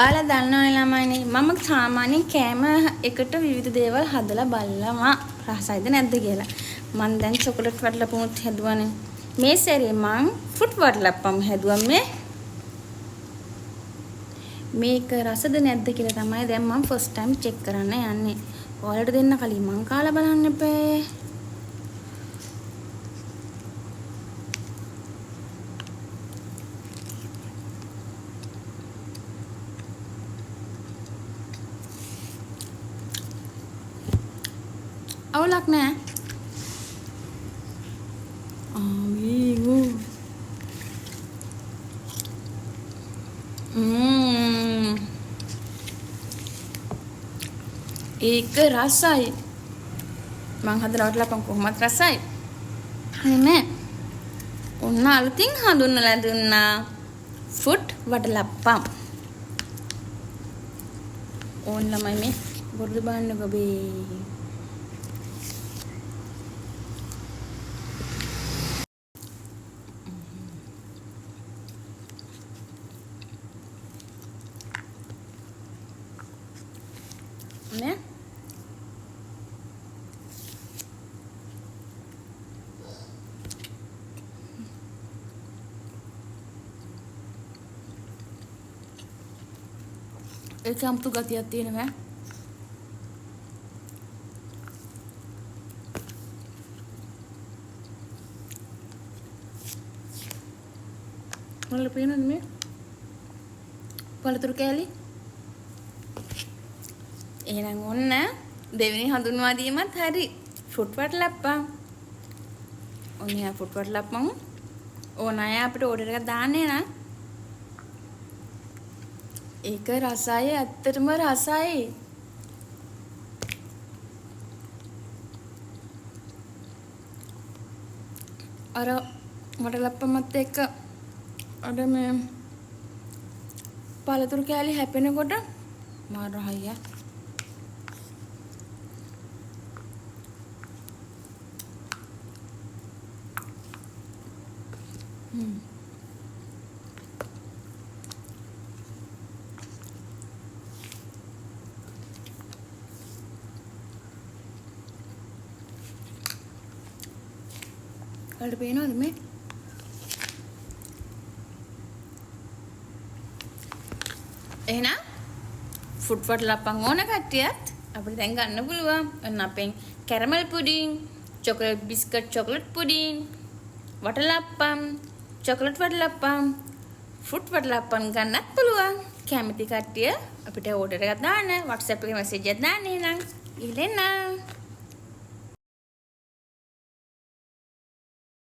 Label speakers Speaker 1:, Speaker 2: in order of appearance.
Speaker 1: ඔයාලා දන්නවනේ ළමයිනේ මම සාමාන්‍යයෙන් කෑම එකට විවිධ දේවල් හදලා බලනවා රසයිද නැද්ද කියලා. මම දැන් චොකලට් වටලපමුත් හැදුවානේ. මේ සැරේ මම ෆෘට් වටලපම් හැදුවා මේක රසද නැද්ද කියලා තමයි දැන් මම ෆස්ට් ටයිම් චෙක් කරන්න යන්නේ. ඔයාලට දෙන්න කලින් මං කාලා බලන්න එපා. අවුලක් නෑ. ආමීගු. ඒක රසයි. මං හදලා වටලපන් කොහොමද රසයි. නේ. ඔන්න අලුතින් හඳුන්වලා දුන්නා. ෆෘට් වටලපම්. ඕන් ළමයි මේ බොරුදු බාන්න ගොබේ. නේ ඒක අමුතු ගතියක් තියෙනවා. මොකද පේනවද මේ පළතුරු කෑලි? එහෙනම් ඔන්න දෙවෙනි හඳුන්වා දීමත් හරි. ෆෘට් වටලප්පම්. ඔන්න යා ෆෘට් වටලප්පම්. ඕන අය අපිට ඕඩර් එකක් දාන්නේ නම් ඒක රසයි, ඇත්තටම රසයි. අර වටලප්පමත් එක්ක අර මේ පළතුරු කෑලි හැපෙනකොට මාර රහයියා. ඔයාලට පේනවද මේ? එහෙනම් ෆෘට් වටලපම් ඕන කට්ටියත් අපිට දැන් ගන්න පුළුවන්. ඔන්න අපෙන් caramel pudding, chocolate biscuit chocolate pudding, watalappam, chocolate watalappam, fruit watalappam ගන්නත් පුළුවන්. කැමති කට්ටිය අපිට ඕඩර් එකක් දාන්න. WhatsApp එකේ මැසේජ් එකක් දාන්න එහෙනම්. ඉලෙන්න